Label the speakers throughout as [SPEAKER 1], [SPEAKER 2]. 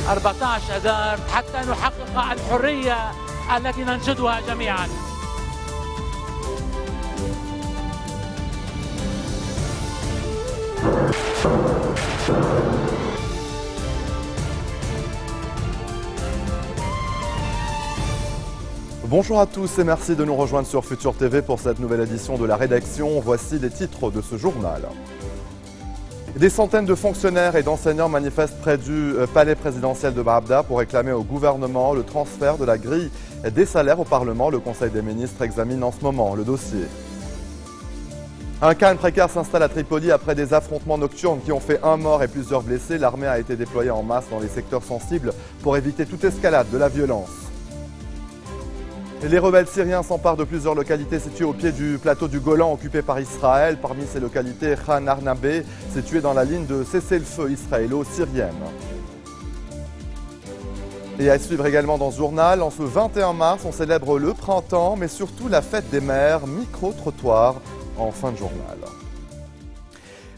[SPEAKER 1] 14 أذار حتى نحقق الحرية التي ننشدها جميعا.
[SPEAKER 2] Bonjour à tous et merci de nous rejoindre sur Futur TV pour cette nouvelle édition de la rédaction. Voici les titres de ce journal. Des centaines de fonctionnaires et d'enseignants manifestent près du palais présidentiel de Baabda pour réclamer au gouvernement le transfert de la grille des salaires au Parlement. Le Conseil des ministres examine en ce moment le dossier. Un calme précaire s'installe à Tripoli après des affrontements nocturnes qui ont fait un mort et plusieurs blessés. L'armée a été déployée en masse dans les secteurs sensibles pour éviter toute escalade de la violence. Les rebelles syriens s'emparent de plusieurs localités situées au pied du plateau du Golan occupé par Israël. Parmi ces localités, Khan Arnabé, située dans la ligne de cessez-le-feu israélo-syrienne. Et à suivre également dans ce journal, en ce 21 mars, on célèbre le printemps, mais surtout la fête des mères, micro-trottoir en fin de journal.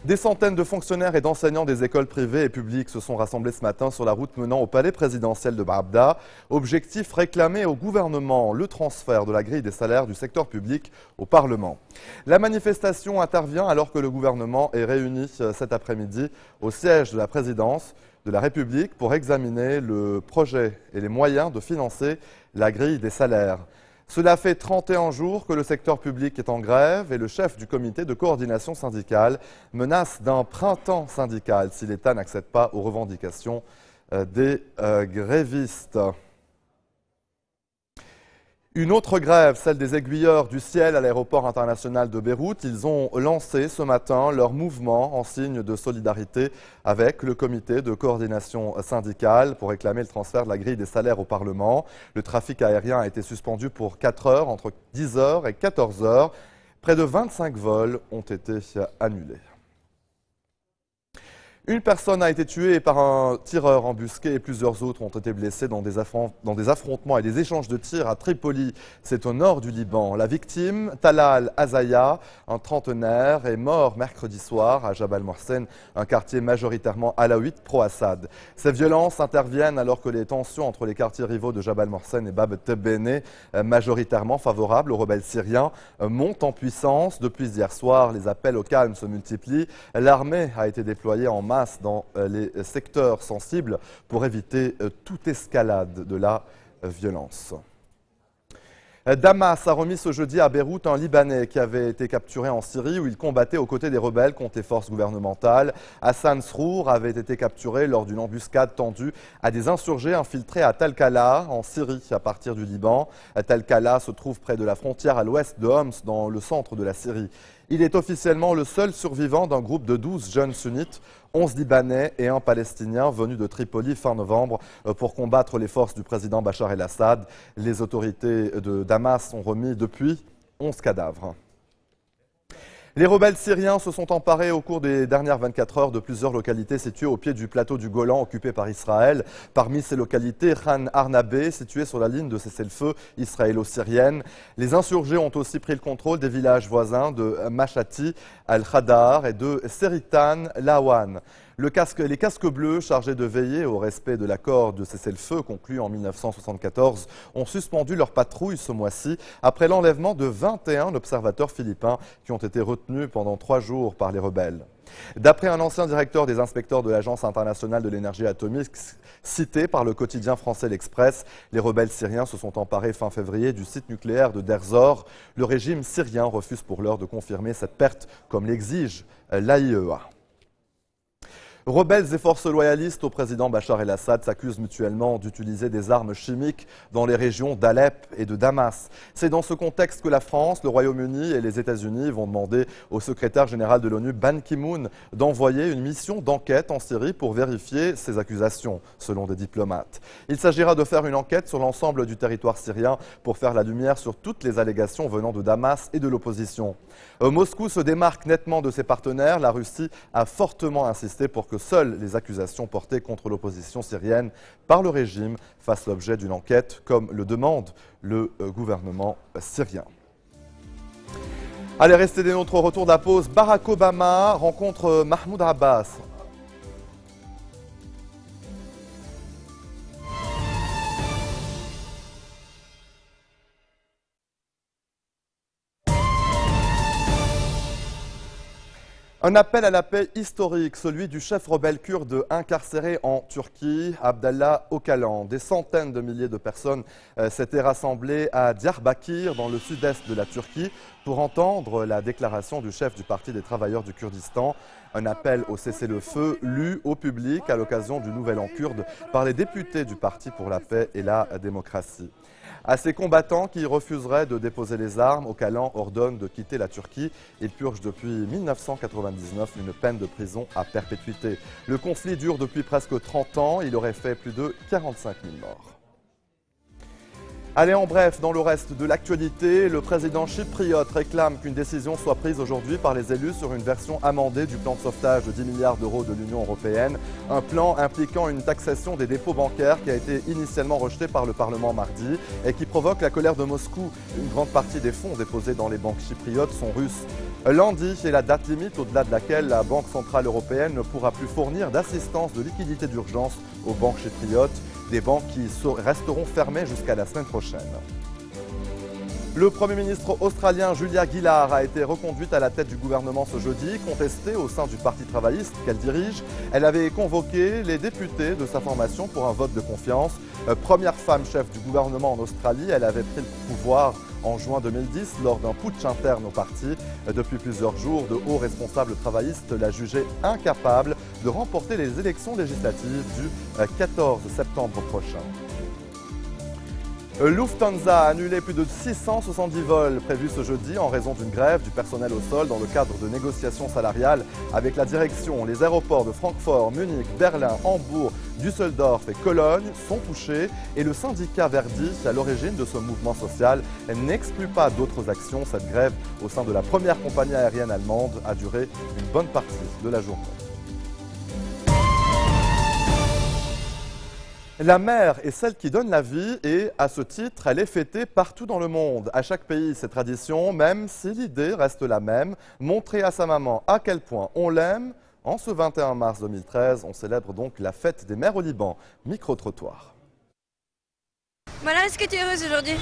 [SPEAKER 2] Des centaines de fonctionnaires et d'enseignants des écoles privées et publiques se sont rassemblés ce matin sur la route menant au palais présidentiel de Baabda. Objectif, réclamer au gouvernement le transfert de la grille des salaires du secteur public au Parlement. La manifestation intervient alors que le gouvernement est réuni cet après-midi au siège de la présidence de la République pour examiner le projet et les moyens de financer la grille des salaires. Cela fait 31 jours que le secteur public est en grève et le chef du comité de coordination syndicale menace d'un printemps syndical si l'État n'accède pas aux revendications des grévistes. Une autre grève, celle des aiguilleurs du ciel à l'aéroport international de Beyrouth. Ils ont lancé ce matin leur mouvement en signe de solidarité avec le comité de coordination syndicale pour réclamer le transfert de la grille des salaires au Parlement. Le trafic aérien a été suspendu pour 4 heures, entre 10 heures et 14 heures. Près de 25 vols ont été annulés. Une personne a été tuée par un tireur embusqué et plusieurs autres ont été blessés dans des affrontements et des échanges de tirs à Tripoli. C'est au nord du Liban. La victime, Talal Azaya, un trentenaire, est mort mercredi soir à Jabal Morsen, un quartier majoritairement alaouite pro-Assad. Ces violences interviennent alors que les tensions entre les quartiers rivaux de Jabal Morsen et Bab Tebene, majoritairement favorables aux rebelles syriens, montent en puissance. Depuis hier soir, les appels au calme se multiplient. L'armée a été déployée en masse dans les secteurs sensibles pour éviter toute escalade de la violence. Damas a remis ce jeudi à Beyrouth un Libanais qui avait été capturé en Syrie où il combattait aux côtés des rebelles contre les forces gouvernementales. Hassan Srour avait été capturé lors d'une embuscade tendue à des insurgés infiltrés à Talkala, en Syrie, à partir du Liban. Talkala se trouve près de la frontière à l'ouest de Homs, dans le centre de la Syrie. Il est officiellement le seul survivant d'un groupe de 12 jeunes sunnites, 11 Libanais et un Palestinien venus de Tripoli fin novembre pour combattre les forces du président Bachar el-Assad. Les autorités de Damas ont remis depuis 11 cadavres. Les rebelles syriens se sont emparés au cours des dernières 24 heures de plusieurs localités situées au pied du plateau du Golan occupé par Israël. Parmi ces localités, Khan Arnabé, située sur la ligne de cessez-le-feu israélo-syrienne. Les insurgés ont aussi pris le contrôle des villages voisins de Mashati, Al-Khadar et de Seritan Lawan. Les casques bleus chargés de veiller au respect de l'accord de cessez-le-feu conclu en 1974 ont suspendu leur patrouille ce mois-ci après l'enlèvement de 21 observateurs philippins qui ont été retenus pendant 3 jours par les rebelles. D'après un ancien directeur des inspecteurs de l'Agence internationale de l'énergie atomique cité par le quotidien français L'Express, les rebelles syriens se sont emparés fin février du site nucléaire de Deir Zor. Le régime syrien refuse pour l'heure de confirmer cette perte comme l'exige l'AIEA. Rebelles et forces loyalistes au président Bachar el-Assad s'accusent mutuellement d'utiliser des armes chimiques dans les régions d'Alep et de Damas. C'est dans ce contexte que la France, le Royaume-Uni et les États-Unis vont demander au secrétaire général de l'ONU, Ban Ki-moon, d'envoyer une mission d'enquête en Syrie pour vérifier ces accusations, selon des diplomates. Il s'agira de faire une enquête sur l'ensemble du territoire syrien pour faire la lumière sur toutes les allégations venant de Damas et de l'opposition. Moscou se démarque nettement de ses partenaires. La Russie a fortement insisté pour que seules les accusations portées contre l'opposition syrienne par le régime fassent l'objet d'une enquête, comme le demande le gouvernement syrien. Allez, restez des nôtres au retour de la pause. Barack Obama rencontre Mahmoud Abbas. Un appel à la paix historique, celui du chef rebelle kurde incarcéré en Turquie, Abdallah Öcalan. Des centaines de milliers de personnes s'étaient rassemblées à Diyarbakır, dans le sud-est de la Turquie, pour entendre la déclaration du chef du Parti des travailleurs du Kurdistan. Un appel au cessez-le-feu lu au public à l'occasion du Nouvel An kurde par les députés du Parti pour la paix et la démocratie. À ces combattants qui refuseraient de déposer les armes, Öcalan ordonne de quitter la Turquie. Il purge depuis 1999 une peine de prison à perpétuité. Le conflit dure depuis presque 30 ans. Il aurait fait plus de 45 000 morts. Allez, en bref, dans le reste de l'actualité, le président chypriote réclame qu'une décision soit prise aujourd'hui par les élus sur une version amendée du plan de sauvetage de 10 milliards d'euros de l'Union européenne. Un plan impliquant une taxation des dépôts bancaires qui a été initialement rejeté par le Parlement mardi et qui provoque la colère de Moscou. Une grande partie des fonds déposés dans les banques chypriotes sont russes. Lundi est la date limite au-delà de laquelle la Banque centrale européenne ne pourra plus fournir d'assistance de liquidité d'urgence aux banques chypriotes. Des banques qui resteront fermées jusqu'à la semaine prochaine. Le Premier ministre australien Julia Gillard a été reconduite à la tête du gouvernement ce jeudi, contestée au sein du Parti travailliste qu'elle dirige. Elle avait convoqué les députés de sa formation pour un vote de confiance. Première femme chef du gouvernement en Australie, elle avait pris le pouvoir en juin 2010 lors d'un putsch interne au parti. Depuis plusieurs jours, de hauts responsables travaillistes la jugeaient incapable de remporter les élections législatives du 14 septembre prochain. Lufthansa a annulé plus de 670 vols prévus ce jeudi en raison d'une grève du personnel au sol dans le cadre de négociations salariales avec la direction. Les aéroports de Francfort, Munich, Berlin, Hambourg, Düsseldorf et Cologne sont touchés et le syndicat Verdi, à l'origine de ce mouvement social, n'exclut pas d'autres actions. Cette grève au sein de la première compagnie aérienne allemande a duré une bonne partie de la journée. La mer est celle qui donne la vie et, à ce titre, elle est fêtée partout dans le monde. À chaque pays, ses traditions, même si l'idée reste la même, montrer à sa maman à quel point on l'aime. En ce 21 mars 2013, on célèbre donc la fête des mères au Liban. Micro-trottoir.
[SPEAKER 3] Voilà, est-ce que tu es heureuse aujourd'hui?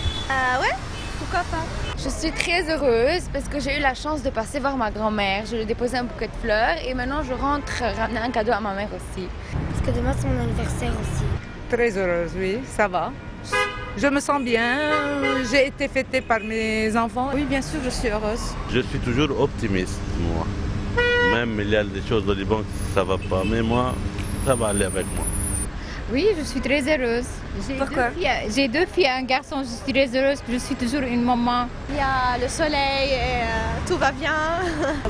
[SPEAKER 3] Ouais, pourquoi pas?
[SPEAKER 4] Je suis très heureuse parce que j'ai eu la chance de passer voir ma grand-mère. Je lui ai déposé un bouquet de fleurs et maintenant je rentre ramener un cadeau à ma mère aussi.
[SPEAKER 3] Parce que demain c'est mon anniversaire aussi.
[SPEAKER 5] Très heureuse, oui, ça va. Je me sens bien, j'ai été fêtée par mes enfants.
[SPEAKER 3] Oui, bien sûr, je suis heureuse.
[SPEAKER 6] Je suis toujours optimiste, moi. Même il y a des choses au Liban que ça va pas, mais moi, ça va aller avec moi.
[SPEAKER 4] Oui, je suis très heureuse.
[SPEAKER 3] Pourquoi?
[SPEAKER 4] J'ai deux filles et un garçon, je suis très heureuse, je suis toujours une maman.
[SPEAKER 3] Il y a le soleil et tout va bien.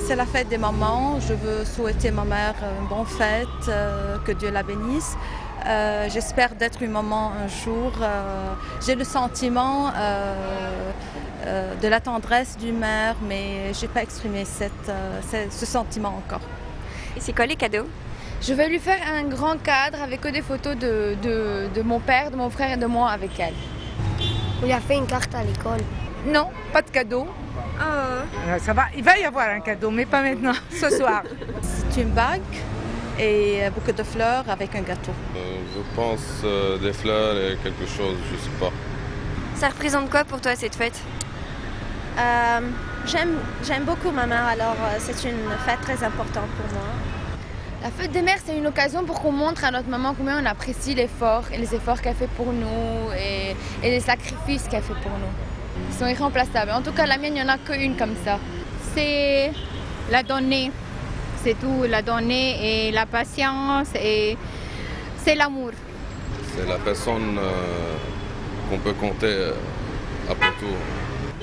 [SPEAKER 3] C'est la fête des mamans, je veux souhaiter ma mère une bonne fête, que Dieu la bénisse. J'espère d'être une maman un jour. J'ai le sentiment de la tendresse d'une mère, mais je n'ai pas exprimé ce sentiment encore.
[SPEAKER 7] Et c'est quoi les cadeaux?
[SPEAKER 4] Je vais lui faire un grand cadre avec que des photos de mon père, de mon frère et de moi avec elle.
[SPEAKER 3] On lui a fait une carte à l'école.
[SPEAKER 5] Non, pas de cadeau. Ça va, il va y avoir un cadeau, mais pas maintenant, ce soir.
[SPEAKER 3] C'est une bague et beaucoup de fleurs avec un gâteau.
[SPEAKER 8] Je pense des fleurs et quelque chose, je sais pas.
[SPEAKER 7] Ça représente quoi pour toi cette fête?
[SPEAKER 3] J'aime beaucoup ma mère, alors c'est une fête très importante pour moi.
[SPEAKER 4] La fête des mères, c'est une occasion pour qu'on montre à notre maman combien on apprécie l'effort et les efforts qu'elle fait pour nous et les sacrifices qu'elle fait pour nous. Ils sont irremplaçables. En tout cas, la mienne, il n'y en a qu'une comme ça. C'est la donner. C'est tout, la donner et la patience et c'est l'amour.
[SPEAKER 8] C'est la personne qu'on peut compter après tout.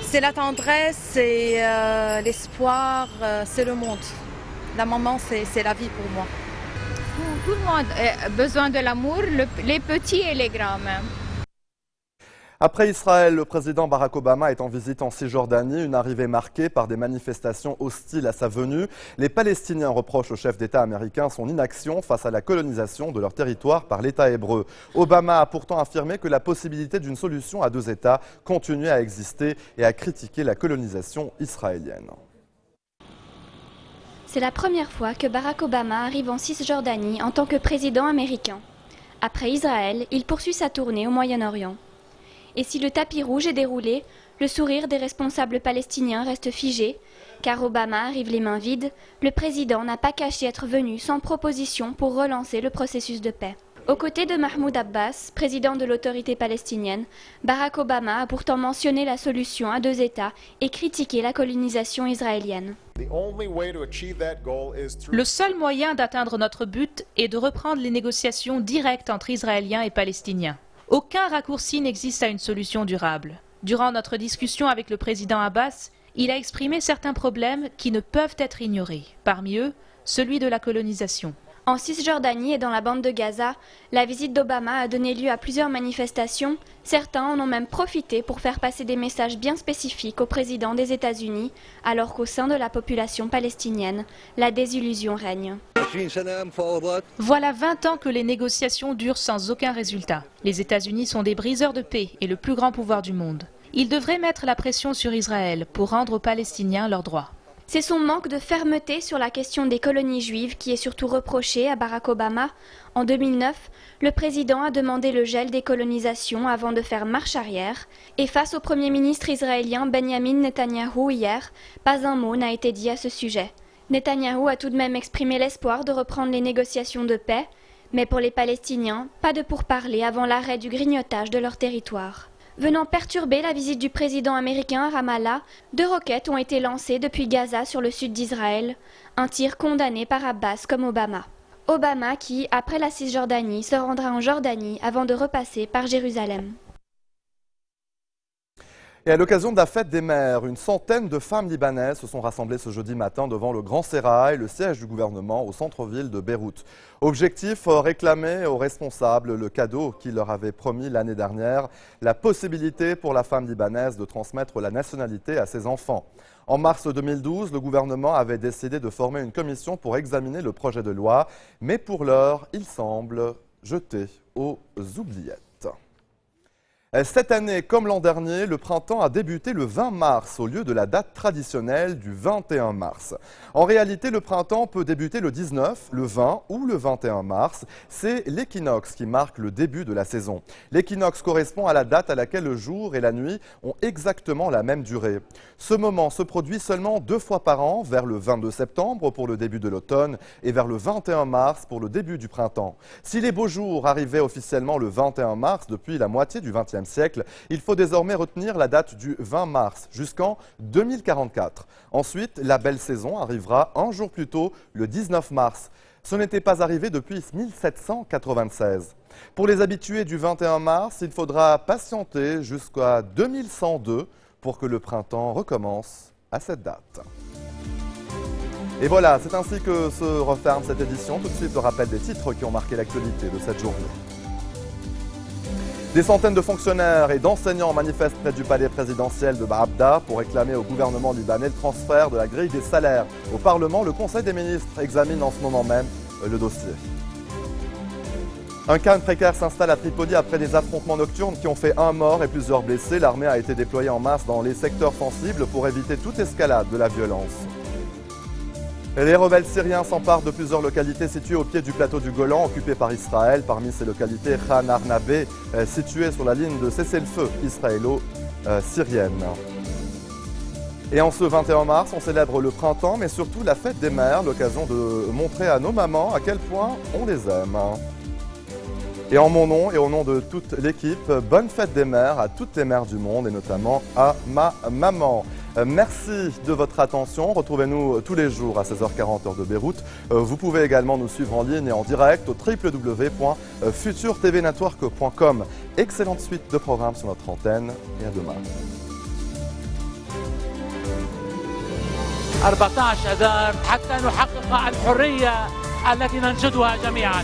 [SPEAKER 3] C'est la tendresse, c'est l'espoir, c'est le monde. La maman, c'est la vie pour moi.
[SPEAKER 4] Tout le monde a besoin de l'amour, les petits et les grands même.
[SPEAKER 2] Après Israël, le président Barack Obama est en visite en Cisjordanie, une arrivée marquée par des manifestations hostiles à sa venue. Les Palestiniens reprochent au chef d'État américain son inaction face à la colonisation de leur territoire par l'État hébreu. Obama a pourtant affirmé que la possibilité d'une solution à deux États continuait à exister et a critiqué la colonisation israélienne.
[SPEAKER 9] C'est la première fois que Barack Obama arrive en Cisjordanie en tant que président américain. Après Israël, il poursuit sa tournée au Moyen-Orient. Et si le tapis rouge est déroulé, le sourire des responsables palestiniens reste figé, Car Obama arrive les mains vides, le président n'a pas caché être venu sans proposition pour relancer le processus de paix. Aux côtés de Mahmoud Abbas, président de l'autorité palestinienne, Barack Obama a pourtant mentionné la solution à 2 États et critiqué la colonisation israélienne.
[SPEAKER 10] Le seul moyen d'atteindre notre but est de reprendre les négociations directes entre Israéliens et Palestiniens. Aucun raccourci n'existe à une solution durable. Durant notre discussion avec le président Abbas, il a exprimé certains problèmes qui ne peuvent être ignorés. Parmi eux, celui de la colonisation.
[SPEAKER 9] En Cisjordanie et dans la bande de Gaza, la visite d'Obama a donné lieu à plusieurs manifestations. Certains en ont même profité pour faire passer des messages bien spécifiques au président des États-Unis, alors qu'au sein de la population palestinienne, la désillusion règne.
[SPEAKER 10] Voilà 20 ans que les négociations durent sans aucun résultat. Les États-Unis sont des briseurs de paix et le plus grand pouvoir du monde. Ils devraient mettre la pression sur Israël pour rendre aux Palestiniens leurs droits.
[SPEAKER 9] C'est son manque de fermeté sur la question des colonies juives qui est surtout reproché à Barack Obama. En 2009, le président a demandé le gel des colonisations avant de faire marche arrière. Et face au Premier ministre israélien Benjamin Netanyahou hier, pas un mot n'a été dit à ce sujet. Netanyahou a tout de même exprimé l'espoir de reprendre les négociations de paix. Mais pour les Palestiniens, pas de pourparlers avant l'arrêt du grignotage de leur territoire. Venant perturber la visite du président américain à Ramallah, 2 roquettes ont été lancées depuis Gaza sur le sud d'Israël, un tir condamné par Abbas comme Obama. Obama qui, après la Cisjordanie, se rendra en Jordanie avant de repasser par Jérusalem.
[SPEAKER 2] Et à l'occasion de la fête des mères, une centaine de femmes libanaises se sont rassemblées ce jeudi matin devant le Grand Sérail, le siège du gouvernement au centre-ville de Beyrouth. Objectif, réclamer aux responsables le cadeau qu'ils leur avaient promis l'année dernière, la possibilité pour la femme libanaise de transmettre la nationalité à ses enfants. En mars 2012, le gouvernement avait décidé de former une commission pour examiner le projet de loi, mais pour l'heure, il semble jeté aux oubliettes. Cette année, comme l'an dernier, le printemps a débuté le 20 mars au lieu de la date traditionnelle du 21 mars. En réalité, le printemps peut débuter le 19, le 20 ou le 21 mars. C'est l'équinoxe qui marque le début de la saison. L'équinoxe correspond à la date à laquelle le jour et la nuit ont exactement la même durée. Ce moment se produit seulement 2 fois par an, vers le 22 septembre pour le début de l'automne et vers le 21 mars pour le début du printemps. Si les beaux jours arrivaient officiellement le 21 mars depuis la moitié du XXe siècle, il faut désormais retenir la date du 20 mars jusqu'en 2044. Ensuite, la belle saison arrivera un jour plus tôt, le 19 mars. Ce n'était pas arrivé depuis 1796. Pour les habitués du 21 mars, il faudra patienter jusqu'à 2102 pour que le printemps recommence à cette date. Et voilà, c'est ainsi que se referme cette édition. Tout de suite, le rappel des titres qui ont marqué l'actualité de cette journée. Des centaines de fonctionnaires et d'enseignants manifestent près du palais présidentiel de Baabda pour réclamer au gouvernement libanais le transfert de la grille des salaires. Au Parlement, le Conseil des ministres examine en ce moment même le dossier. Un calme précaire s'installe à Tripoli après des affrontements nocturnes qui ont fait 1 mort et plusieurs blessés. L'armée a été déployée en masse dans les secteurs sensibles pour éviter toute escalade de la violence. Les rebelles syriens s'emparent de plusieurs localités situées au pied du plateau du Golan, occupées par Israël. Parmi ces localités, Khan Arnabé, située sur la ligne de cessez-le-feu israélo-syrienne. Et en ce 21 mars, on célèbre le printemps, mais surtout la fête des mères, l'occasion de montrer à nos mamans à quel point on les aime. Et en mon nom et au nom de toute l'équipe, bonne fête des mères à toutes les mères du monde et notamment à ma maman. Merci de votre attention. Retrouvez-nous tous les jours à 16h40 heure de Beyrouth. Vous pouvez également nous suivre en ligne et en direct au www.futurtvnetwork.com. Excellente suite de programmes sur notre antenne et à demain.
[SPEAKER 1] 14 آذار حتى نحقق الحرية التي ننشدها جميعا.